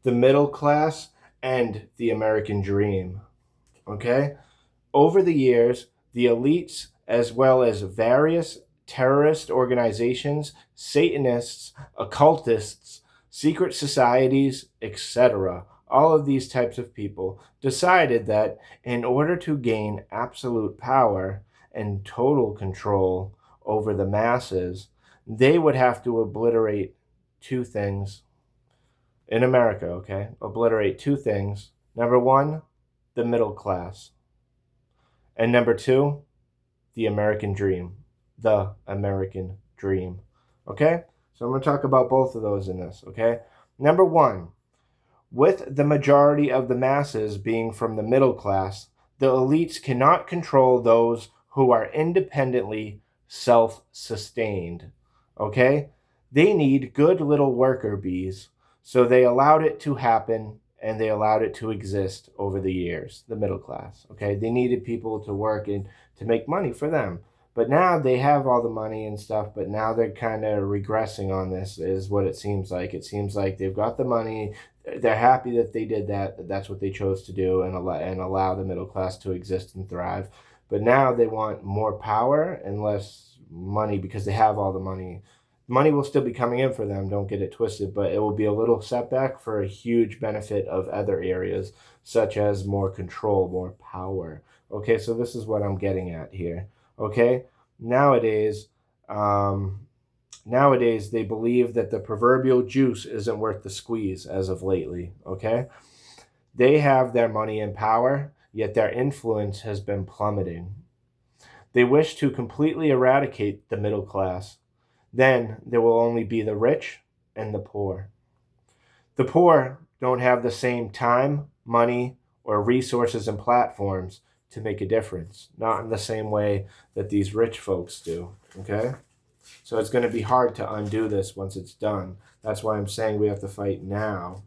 the middle class, and the American dream. Okay? Over the years, the elites, as well as various terrorist organizations, Satanists, occultists, secret societies, etc., all of these types of people decided that in order to gain absolute power and total control over the masses, they would have to obliterate two things in America, okay? Obliterate two things. Number one, the middle class. And number two, the American dream. The American dream. Okay? So I'm going to talk about both of those in this, okay? Number one, with the majority of the masses being from the middle class, the elites cannot control those who are independently self sustained. Okay? They need good little worker bees, so they allowed it to happen and they allowed it to exist over the years, the middle class. Okay? They needed people to work and to make money for them. But now they have all the money and stuff, but now they're kind of regressing on this, is what it seems like. It seems like they've got the money, they're happy that they did that. That's what they chose to do, and allow the middle class to exist and thrive. But now they want more power and less money because they have all the money. Money will still be coming in for them. Don't get it twisted, but it will be a little setback for a huge benefit of other areas, such as more control, more power. Okay, so this is what I'm getting at here. Okay, nowadays, nowadays they believe that the proverbial juice isn't worth the squeeze as of lately. Okay, they have their money and power, yet their influence has been plummeting. They wish to completely eradicate the middle class. Then there will only be the rich and the poor. The poor don't have the same time, money, or resources and platforms to make a difference, not in the same way that these rich folks do. Okay, so it's going to be hard to undo this once it's done. That's why I'm saying we have to fight now.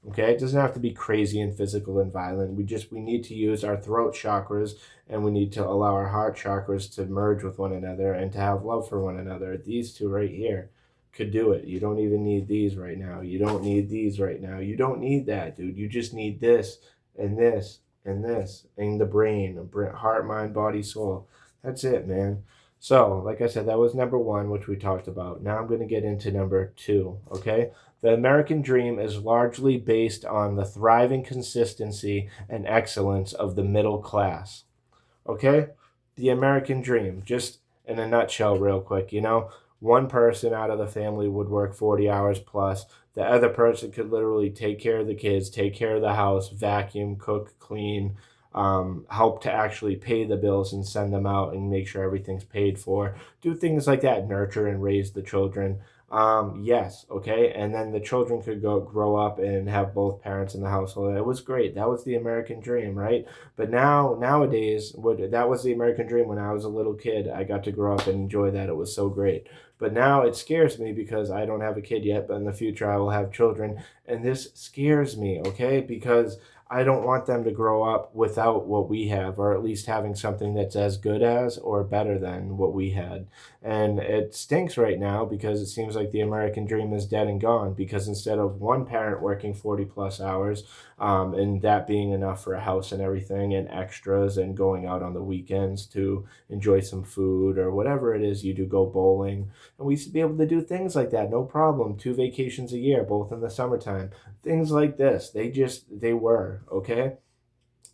Okay, it doesn't have to be crazy and physical and violent. We need to use our throat chakras, and we need to allow our heart chakras to merge with one another and to have love for one another. These two right here could do it. You don't even need these right now. You don't need these right now. You don't need that, dude. You just need this and this and this and the brain, heart, mind, body, soul. That's it, man. So, like I said, that was number one, which we talked about. Now I'm going to get into number two, okay? The American dream is largely based on the thriving consistency and excellence of the middle class. Okay? The American dream, just in a nutshell, real quick, one person out of the family would work 40 hours plus. The other person could literally take care of the kids, take care of the house, vacuum, cook, clean, help to actually pay the bills and send them out and make sure everything's paid for. Do things like that, nurture and raise the children. Yes, okay, and then the children could go grow up and have both parents in the household. It was great. That was the American dream, right? But nowadays, that was the American dream when I was a little kid. I got to grow up and enjoy that. It was so great. But now it scares me because I don't have a kid yet, but in the future I will have children, and this scares me, okay? Because I don't want them to grow up without what we have, or at least having something that's as good as or better than what we had. And it stinks right now because it seems like the American dream is dead and gone, because instead of one parent working 40 plus hours, and that being enough for a house and everything and extras and going out on the weekends to enjoy some food or whatever it is you do, go bowling. And we used to be able to do things like that, no problem. 2 vacations a year, both in the summertime. Things like this, they were, okay?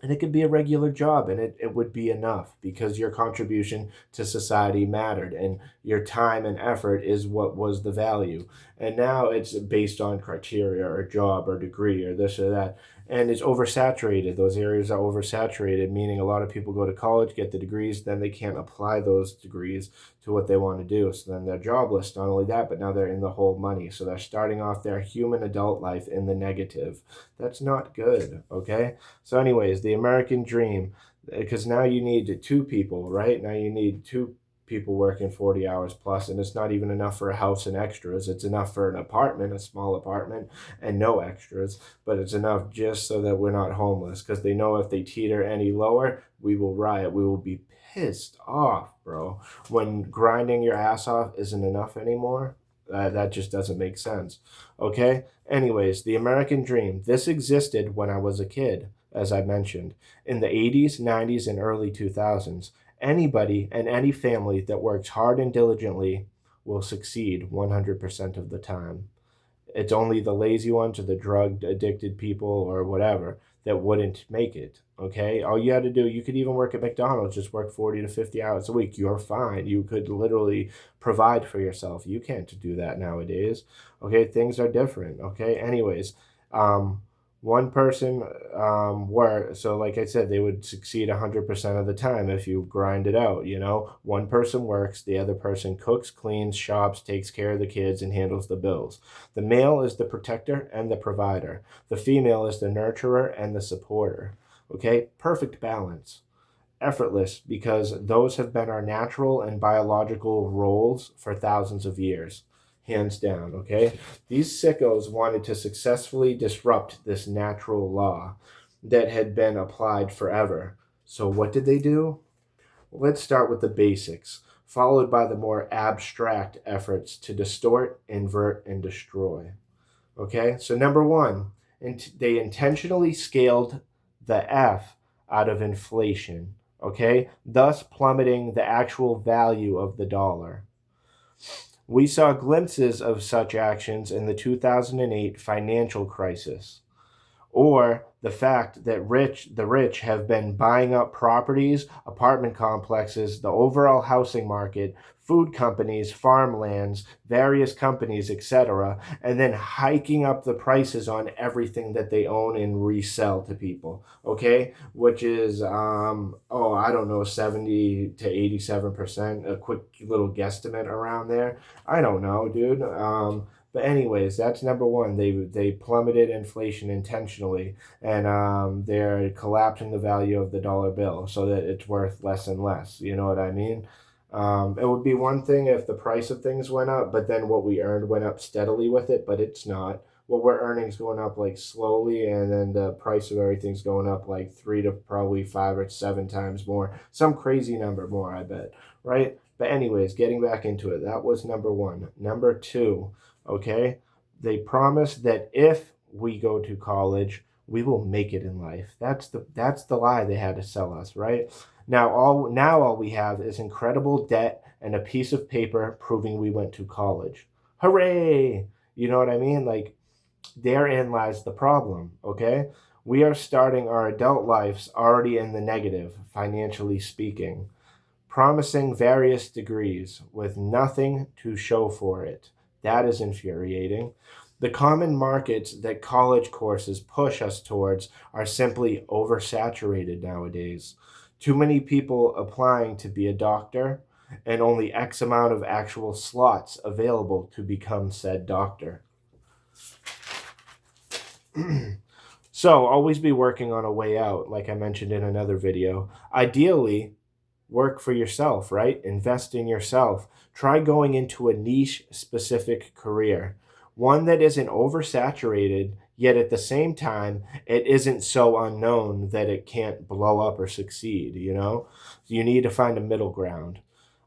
And it could be a regular job, and it would be enough because your contribution to society mattered and your time and effort is what was the value. And now it's based on criteria or job or degree or this or that, and it's oversaturated. Those areas are oversaturated, meaning a lot of people go to college, get the degrees, then they can't apply those degrees to what they want to do, so then they're jobless. Not only that, but now they're in the hole money, so they're starting off their human adult life in the negative. That's not good, okay? So, anyways, the American dream, because now you need two people, right? Now you need two people working 40 hours plus, and it's not even enough for a house and extras. It's enough for an apartment, a small apartment, and no extras, but it's enough just so that we're not homeless, because they know if they teeter any lower, we will riot. We will be pissed off, bro. When grinding your ass off isn't enough anymore, That just doesn't make sense. Okay? Anyways, the American dream. This existed when I was a kid, as I mentioned. In the 80s, 90s, and early 2000s, anybody and any family that works hard and diligently will succeed 100% of the time. It's only the lazy ones or the drug addicted people or whatever that wouldn't make it. Okay. All you had to do, you could even work at McDonald's, just work 40 to 50 hours a week. You're fine. You could literally provide for yourself. You can't do that nowadays. Okay. Things are different. Okay. Anyways, um, one person work, so like I said, they would succeed 100% of the time if you grind it out. One person works, the other person cooks, cleans, shops, takes care of the kids, and handles the bills. The male is the protector and the provider. The female is the nurturer and the supporter. Okay, perfect balance. Effortless, because those have been our natural and biological roles for thousands of years. Hands down, okay? These sickos wanted to successfully disrupt this natural law that had been applied forever. So what did they do? Let's start with the basics, followed by the more abstract efforts to distort, invert, and destroy. Okay, so number one, they intentionally scaled the F out of inflation, okay, thus plummeting the actual value of the dollar. We saw glimpses of such actions in the 2008 financial crisis, or the fact that the rich have been buying up properties, apartment complexes, the overall housing market, food companies, farmlands, various companies, etc., and then hiking up the prices on everything that they own and resell to people, okay? Which is, I don't know, 70 to 87%, a quick little guesstimate around there. I don't know, dude. But anyways, that's number one. They plummeted inflation intentionally, and they're collapsing the value of the dollar bill so that it's worth less and less. You know what I mean? It would be one thing if the price of things went up, but then what we earned went up steadily with it, but it's not. What we're earning is going up like slowly, and then the price of everything's going up like 3 to probably 5 or 7 times more. Some crazy number more, I bet, right? But anyways, getting back into it, that was number one. Number two, okay, they promised that if we go to college, we will make it in life. That's the lie they had to sell us, right? Now all we have is incredible debt and a piece of paper proving we went to college. Hooray! You know what I mean? Like, therein lies the problem, okay? We are starting our adult lives already in the negative, financially speaking, promising various degrees with nothing to show for it. That is infuriating. The common markets that college courses push us towards are simply oversaturated nowadays. Too many people applying to be a doctor, and only X amount of actual slots available to become said doctor. So, always be working on a way out, like I mentioned in another video. Ideally, work for yourself, right? Invest in yourself. Try going into a niche specific career, one that isn't oversaturated, yet at the same time, it isn't so unknown that it can't blow up or succeed, you know? You need to find a middle ground.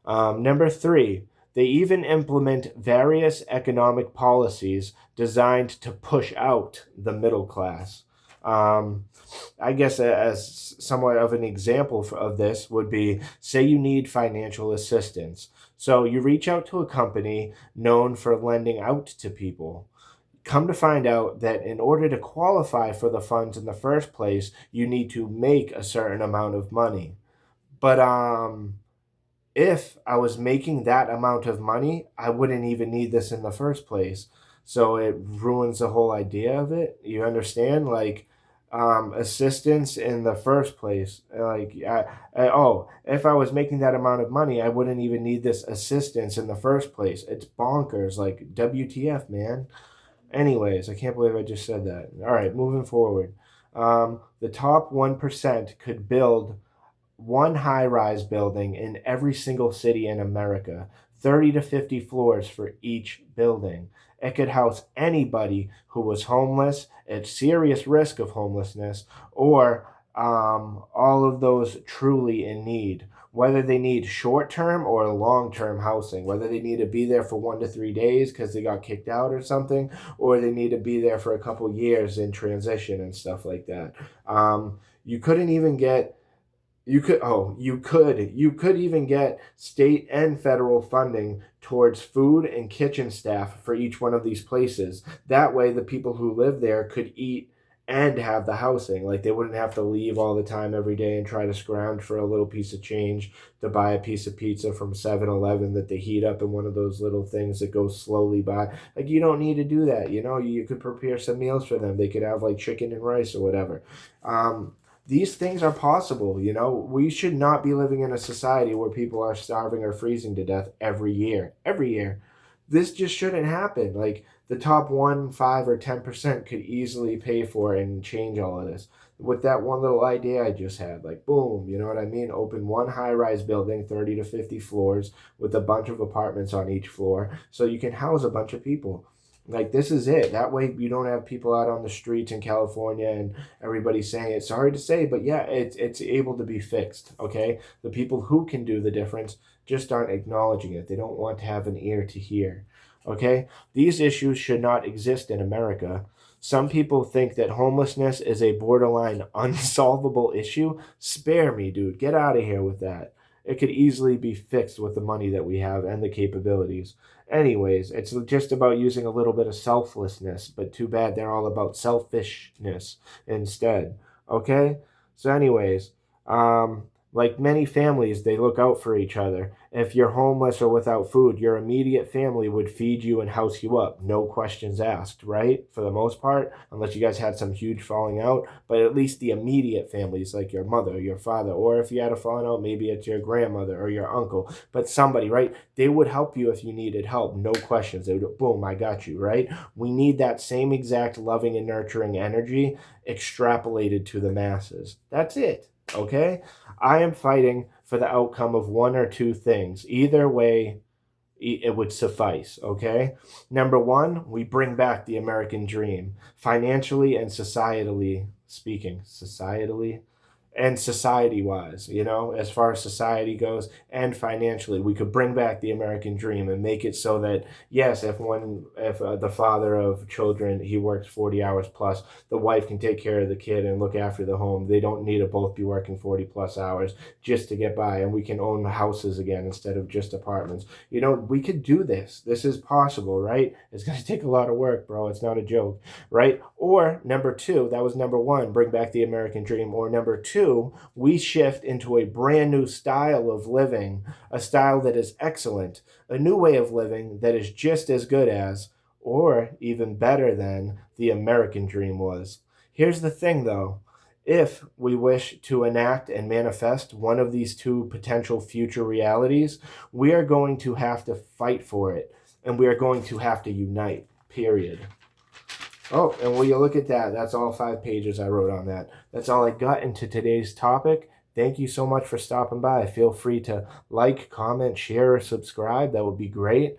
Number three, they even implement various economic policies designed to push out the middle class. I guess as somewhat of an example of this would be, say you need financial assistance. So you reach out to a company known for lending out to people. Come to find out that in order to qualify for the funds in the first place, you need to make a certain amount of money. But if I was making that amount of money, I wouldn't even need this in the first place. So it ruins the whole idea of it. You understand? Like, assistance in the first place. If I was making that amount of money, I wouldn't even need this assistance in the first place. It's bonkers. Like, WTF, man. Anyways, I can't believe I just said that. All right, moving forward. The top 1% could build one high-rise building in every single city in America, 30 to 50 floors for each building. It could house anybody who was homeless, at serious risk of homelessness, or all of those truly in need. whether they need short-term or long-term housing, whether they need to be there for 1 to 3 days because they got kicked out or something, or they need to be there for a couple years in transition and stuff like that. You couldn't even get you could even get state and federal funding towards food and kitchen staff for each one of these places. That way the people who live there could eat and have the housing. Like, they wouldn't have to leave all the time every day and try to scrounge for a little piece of change to buy a piece of pizza from 7-Eleven that they heat up in one of those little things that goes slowly by. Like, you don't need to do that. You could prepare some meals for them. They could have like chicken and rice or whatever. These things are possible. We should not be living in a society where people are starving or freezing to death every year. This just shouldn't happen. Like, the top 1, 5, or 10% could easily pay for and change all of this. With that one little idea I just had, like, boom, you know what I mean? Open one high-rise building, 30 to 50 floors, with a bunch of apartments on each floor, so you can house a bunch of people. Like, this is it. That way you don't have people out on the streets in California and everybody saying it. Sorry to say, but yeah, it's able to be fixed, okay? The people who can do the difference just aren't acknowledging it. They don't want to have an ear to hear, okay? These issues should not exist in America. Some people think that homelessness is a borderline unsolvable issue. Spare me, dude. Get out of here with that. It could easily be fixed with the money that we have and the capabilities. Anyways, it's just about using a little bit of selflessness, but too bad they're all about selfishness instead. Okay? So anyways, like many families, they look out for each other. If you're homeless or without food, your immediate family would feed you and house you up. No questions asked, right? For the most part, unless you guys had some huge falling out. But at least the immediate families, like your mother, your father, or if you had a falling out, maybe it's your grandmother or your uncle. But somebody, right? They would help you if you needed help. No questions. They would, boom, I got you, right? We need that same exact loving and nurturing energy extrapolated to the masses. That's it. Okay? I am fighting for the outcome of one or two things. Either way, it would suffice, okay? Number one, we bring back the American dream, financially and societally speaking. Societally? And society-wise, as far as society goes, and financially, we could bring back the American dream and make it so that, yes, if the father of children, he works 40 hours plus, the wife can take care of the kid and look after the home. They don't need to both be working 40 plus hours just to get by, and we can own houses again instead of just apartments. We could do this. This is possible, right? It's going to take a lot of work, bro. It's not a joke, right? Or number two, that was number one, bring back the American dream. Or number two, we shift into a brand new style of living, a style that is excellent, a new way of living that is just as good as, or even better than, the American dream was. Here's the thing, though. If we wish to enact and manifest one of these two potential future realities, we are going to have to fight for it, and we are going to have to unite, period. Oh, and will you look at that? That's all 5 pages I wrote on that. That's all I got into today's topic. Thank you so much for stopping by. Feel free to like, comment, share, or subscribe. That would be great.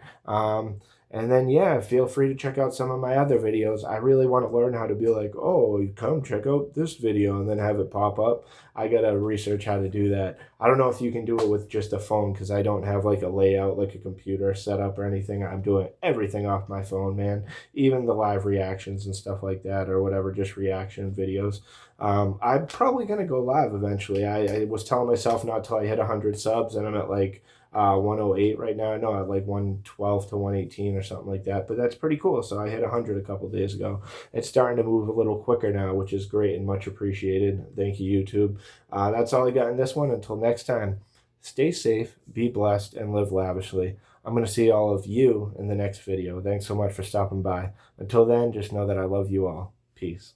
And then, yeah, feel free to check out some of my other videos. I really want to learn how to be like, oh, come check out this video and then have it pop up. I got to research how to do that. I don't know if you can do it with just a phone because I don't have like a layout, like a computer set up or anything. I'm doing everything off my phone, man. Even the live reactions and stuff like that or whatever, just reaction videos. I'm probably going to go live eventually. I was telling myself not till I hit 100 subs, and I'm at like 108 right now. I know at like 112 to 118 or something like that, but that's pretty cool. So I hit 100 a couple days ago. It's starting to move a little quicker now, which is great and much appreciated. Thank you, YouTube. That's all I got in this one. Until next time, stay safe, be blessed, and live lavishly. I'm going to see all of you in the next video. Thanks so much for stopping by. Until then, just know that I love you all. Peace.